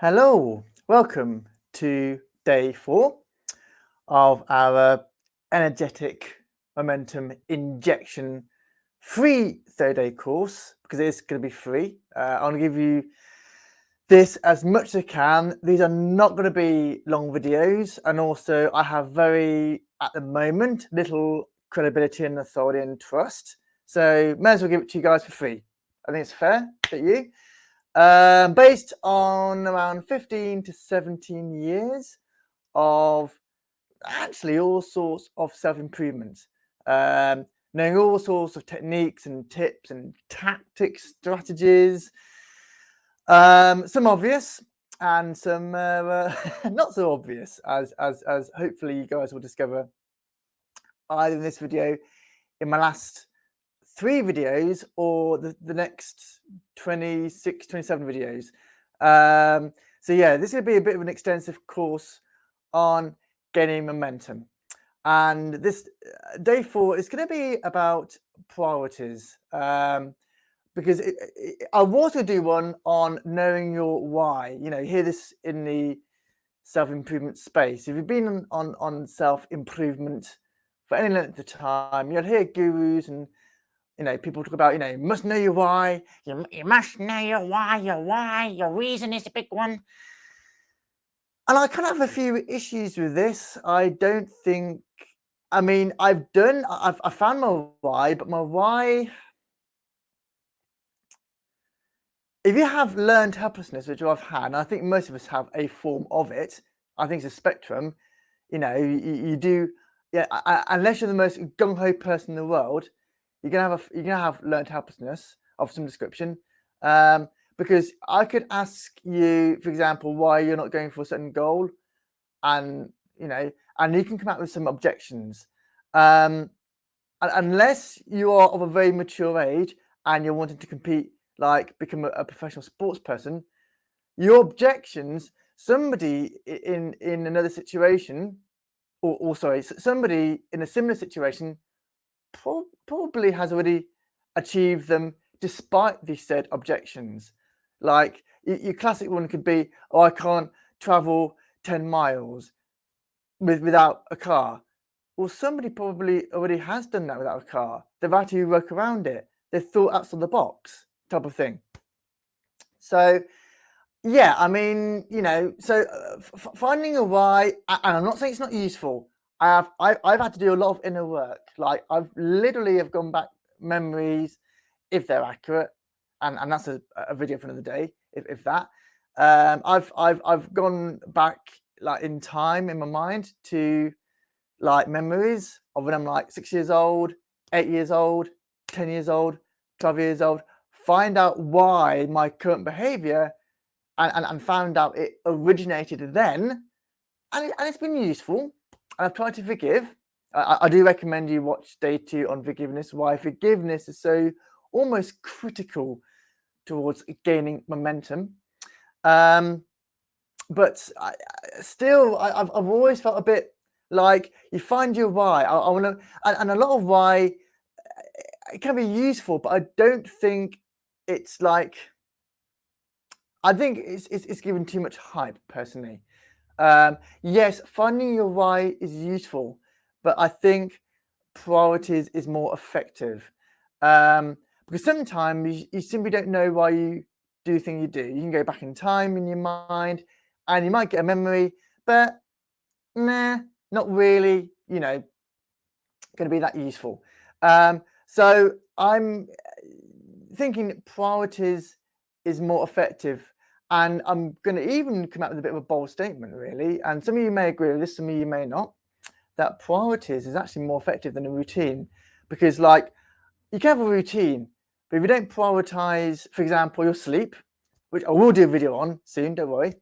Hello, welcome to day 4 of our energetic momentum injection free 30-day course because it is going to be free. I want to give you this as much as I can. These are not going to be long videos, and also I have at the moment, little credibility and authority and trust. So may as well give it to you guys for free. I think it's fair that you. Based on around 15 to 17 years of actually all sorts of self-improvement, knowing all sorts of techniques and tips and tactics, strategies, some obvious and some not so obvious, as hopefully you guys will discover either in this video, in my last 3 videos, or the next 26, 27 videos. So yeah, this is going to be a bit of an extensive course on gaining momentum. And this day 4 is going to be about priorities. Because I was going to do one on knowing your why. You know, you hear this in the self-improvement space. If you've been on self-improvement for any length of time, you'll hear gurus and people talk about, you must know your why. You must know your why, your reason is the big one. And I kind of have a few issues with this. I don't think, I mean, I've found my why, but my why, if you have learned helplessness, which I've had, and I think most of us have a form of it, I think it's a spectrum, you do, yeah, unless you're the most gung-ho person in the world, you're gonna have learned helplessness of some description. Because I could ask you, for example, why you're not going for a certain goal, and and you can come out with some objections. Unless you are of a very mature age and you're wanting to compete, like become a professional sports person, your objections, somebody in another situation, or sorry, somebody in a similar situation probably has already achieved them despite these said objections. Like your classic one could be, oh, I can't travel 10 miles without a car. Well, somebody probably already has done that without a car. They've had to work around it. They've thought outside the box type of thing. So yeah, I mean, so finding a why, and I'm not saying it's not useful. I've had to do a lot of inner work. Like I've literally have gone back memories, if they're accurate, and that's a video for another day, if that. I've gone back like in time in my mind to like memories of when I'm like 6 years old, 8 years old, 10 years old, 12 years old. Find out why my current behavior and found out it originated then, and it's been useful. And I've tried to forgive. I do recommend you watch day 2 on forgiveness, why forgiveness is so almost critical towards gaining momentum. But I've always felt a bit like you find your why. I want to, and a lot of why it can be useful, but I don't think it's like, I think it's given too much hype personally. Yes, finding your why is useful, but I think priorities is more effective. Because sometimes you simply don't know why you do the thing you do. You can go back in time in your mind and you might get a memory, but nah, not really, going to be that useful. So I'm thinking priorities is more effective. And I'm going to even come out with a bit of a bold statement, really. And some of you may agree with this, some of you may not. That priorities is actually more effective than a routine, because, like, you can have a routine, but if you don't prioritize, for example, your sleep, which I will do a video on soon, don't worry.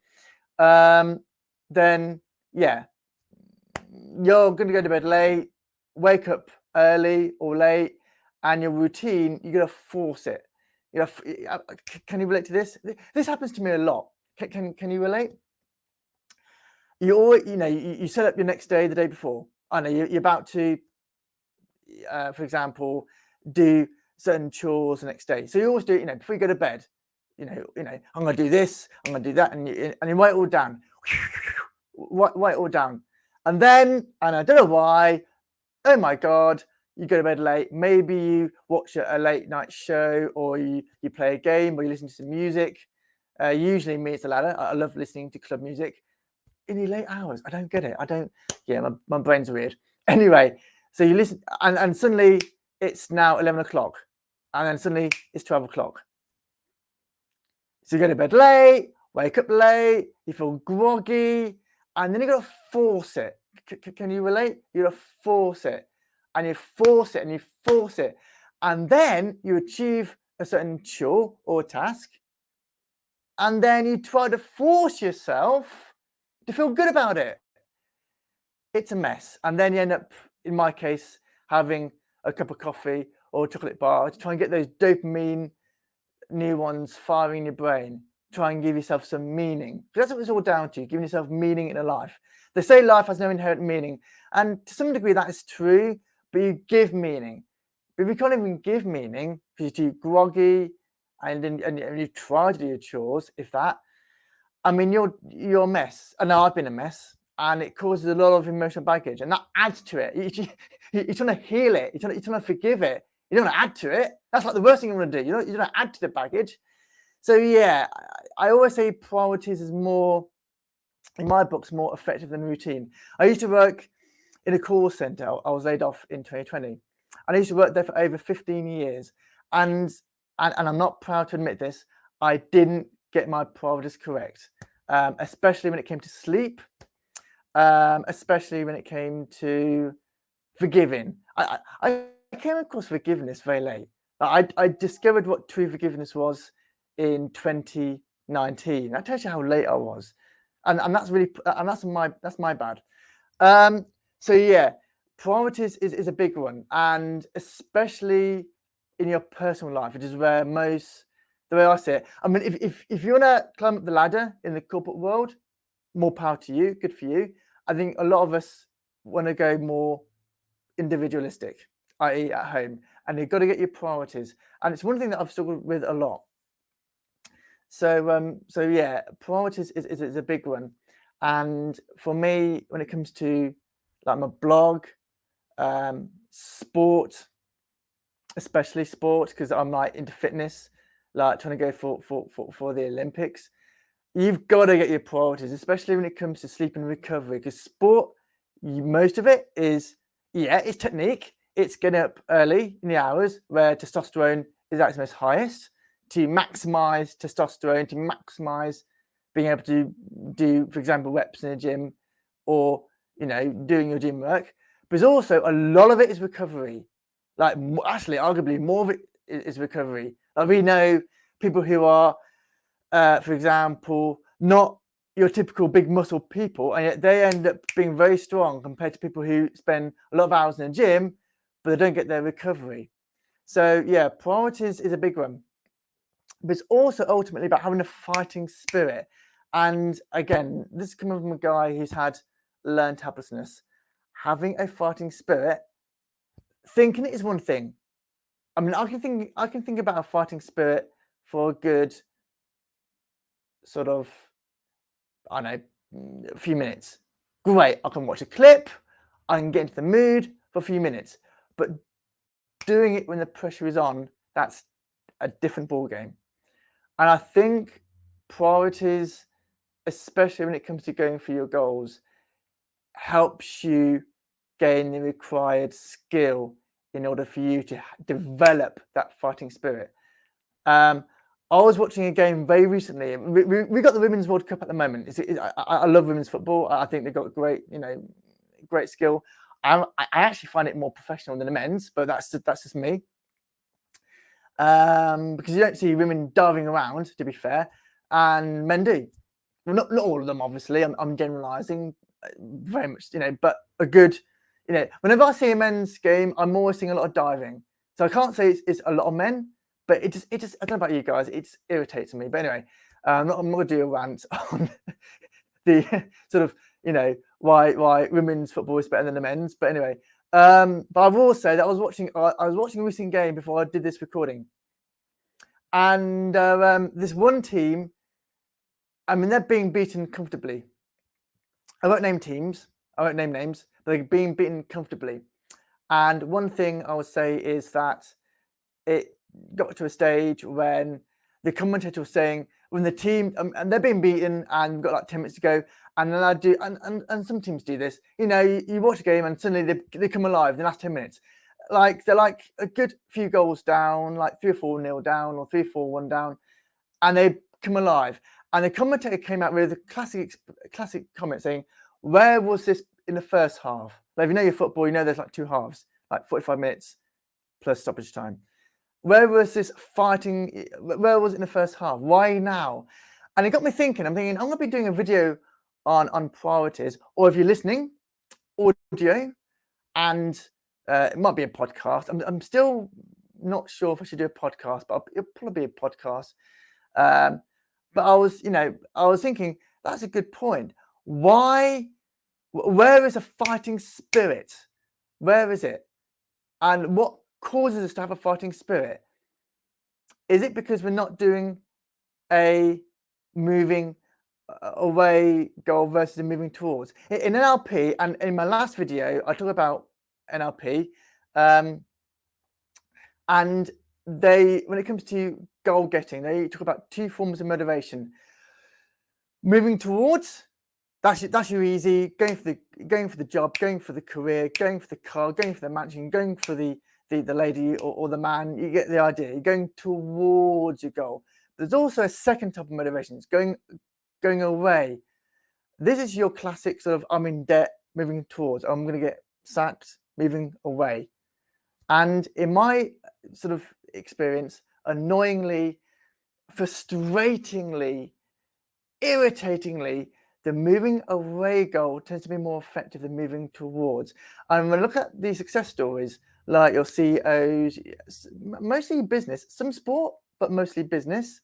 Then yeah, you're going to go to bed late, wake up early or late, and your routine, you're going to force it. Can you relate to this? This happens to me a lot. Can you relate? You always, you set up your next day the day before. I know you're about to, for example, do certain chores the next day. So you always do it, before you go to bed. I'm going to do this, I'm going to do that, and you write it all down. Write it all down. And then, and I don't know why, oh my God, you go to bed late. Maybe you watch a late night show, or you play a game, or you listen to some music. Usually me, it's the latter. I love listening to club music in the late hours. I don't get it. My brain's weird. Anyway, so you listen, and suddenly it's now 11 o'clock, and then suddenly it's 12 o'clock. So you go to bed late, wake up late, you feel groggy, and then you got to force it. Can you relate? You got to force it, and you force it, and you force it, and then you achieve a certain chore or task, and then you try to force yourself to feel good about it. It's a mess, and then you end up, in my case, having a cup of coffee or a chocolate bar to try and get those dopamine neurons firing in your brain. Try and give yourself some meaning. That's what it's all down to, giving yourself meaning in a life. They say life has no inherent meaning, and to some degree that is true, but you give meaning. But if you can't even give meaning because you're too groggy and you try to do your chores, if that, I mean, you're a mess. I know I've been a mess, and it causes a lot of emotional baggage, and that adds to it. You're trying to heal it. You're trying to forgive it. You don't want to add to it. That's like the worst thing you want to do. You don't add to the baggage. So yeah, I always say priorities is more, in my books, more effective than routine. I used to work in a call center. I was laid off in 2020, and I used to work there for over 15 years. And I'm not proud to admit this, I didn't get my priorities correct, especially when it came to sleep, especially when it came to forgiving. I came across forgiveness very late. I discovered what true forgiveness was in 2019. That tells you how late I was, and that's my bad. So yeah, priorities is a big one, and especially in your personal life, which is where the way I see it. I mean, if you want to climb up the ladder in the corporate world, more power to you, good for you. I think a lot of us want to go more individualistic, i.e. at home, and you've got to get your priorities. And it's one thing that I've struggled with a lot. So yeah, priorities is a big one. And for me, when it comes to like my blog, sport, especially sport, because I'm like into fitness, like trying to go for the Olympics, you've got to get your priorities, especially when it comes to sleep and recovery, because sport, most of it is, it's technique. It's getting up early in the hours where testosterone is at its most highest, to maximize testosterone, to maximize being able to do, for example, reps in the gym, or doing your gym work. But there's also a lot of it is recovery. Like, actually, arguably more of it is recovery. Like, we know people who are, for example, not your typical big muscle people, and yet they end up being very strong compared to people who spend a lot of hours in the gym, but they don't get their recovery. So yeah, priorities is a big one. But it's also ultimately about having a fighting spirit. And again, this is coming from a guy who's had learned helplessness. Having a fighting spirit, thinking it is one thing. I mean, I can think about a fighting spirit for a good sort of, I don't know, a few minutes. Great, I can watch a clip, I can get into the mood for a few minutes. But doing it when the pressure is on, that's a different ball game. And I think priorities, especially when it comes to going for your goals, helps you gain the required skill in order for you to develop that fighting spirit. I was watching a game very recently. We got the Women's World Cup at the moment. I love women's football. I think they've got great skill. I actually find it more professional than the men's, but that's just me. Because you don't see women diving around, to be fair, and men do. Well, not all of them, obviously. I'm generalising very much, but a good, whenever I see a men's game, I'm always seeing a lot of diving. So I can't say it's a lot of men, but it just I don't know about you guys, it irritates me. But anyway, I'm not going to do a rant on the sort of, why women's football is better than the men's. But anyway, but I will say that I was watching a recent game before I did this recording, And this one team, I mean, they're being beaten comfortably. I won't name teams, I won't name names, but they're being beaten comfortably. And one thing I would say is that it got to a stage when the commentator was saying, when the team, and they're being beaten and we've got like 10 minutes to go, and then I do, and some teams do this, you know, you watch a game and suddenly they come alive in the last 10 minutes. Like they're like a good few goals down, like 3 or 4-0 down or 3-4-1 down, and they come alive. And the commentator came out with a classic comment saying, where was this in the first half? Like, if you know your football, you know there's like 2 halves, like 45 minutes plus stoppage time. Where was this fighting? Where was it in the first half? Why now? And it got me thinking. I'm thinking I'm going to be doing a video on priorities, or if you're listening, audio, and it might be a podcast. I'm still not sure if I should do a podcast, but it'll probably be a podcast. But I was thinking that's a good point. Why? Where is a fighting spirit? Where is it? And what causes us to have a fighting spirit? Is it because we're not doing a moving away goal versus a moving towards? In NLP, and in my last video, I talk about NLP, and when it comes to goal getting, they talk about 2 forms of motivation. Moving towards, that's your easy, going for the job, going for the career, going for the car, going for the mansion, going for the lady or the man. You get the idea. You're going towards your goal. There's also a second type of motivation. It's going away. This is your classic sort of I'm in debt, moving towards. I'm going to get sacked, moving away. And in my sort of experience, annoyingly, frustratingly, irritatingly, the moving away goal tends to be more effective than moving towards. And when I look at these success stories, like your CEOs, mostly business, some sport, but mostly business,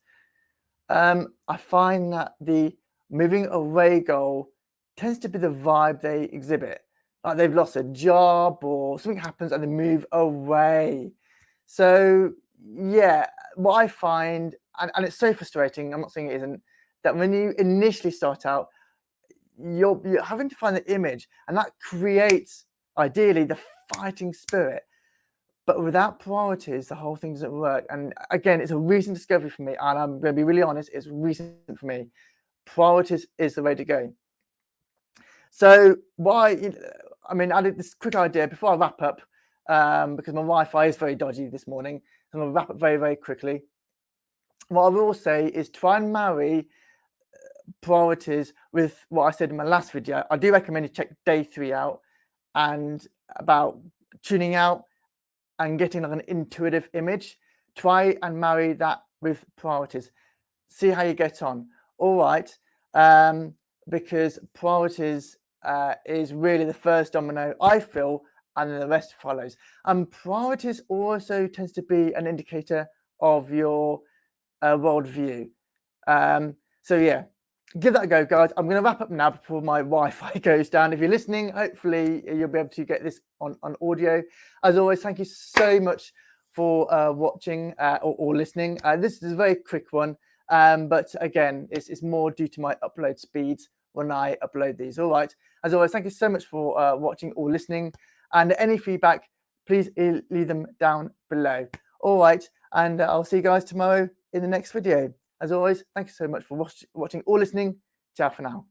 I find that the moving away goal tends to be the vibe they exhibit. Like they've lost a job or something happens and they move away. So yeah, what I find, and it's so frustrating, I'm not saying it isn't, that when you initially start out, you're having to find the image, and that creates ideally the fighting spirit. But without priorities, the whole thing doesn't work. And again, it's a recent discovery for me, and I'm going to be really honest, it's recent for me. Priorities is the way to go. So I did this quick idea before I wrap up, because my Wi-Fi is very dodgy this morning. So I'm going to wrap up very, very quickly. What I will say is try and marry priorities with what I said in my last video. I do recommend you check day 3 out, and about tuning out and getting like an intuitive image. Try and marry that with priorities. See how you get on. All right, because priorities is really the first domino, I feel, and then the rest follows. And priorities also tends to be an indicator of your worldview. So yeah, give that a go, guys. I'm going to wrap up now before my Wi-Fi goes down. If you're listening, hopefully you'll be able to get this on audio. As always, thank you so much for watching or listening. This is a very quick one, but again, it's more due to my upload speeds when I upload these. All right. As always, thank you so much for watching or listening. And any feedback, please leave them down below. All right. And I'll see you guys tomorrow in the next video. As always, thank you so much for watching or listening. Ciao for now.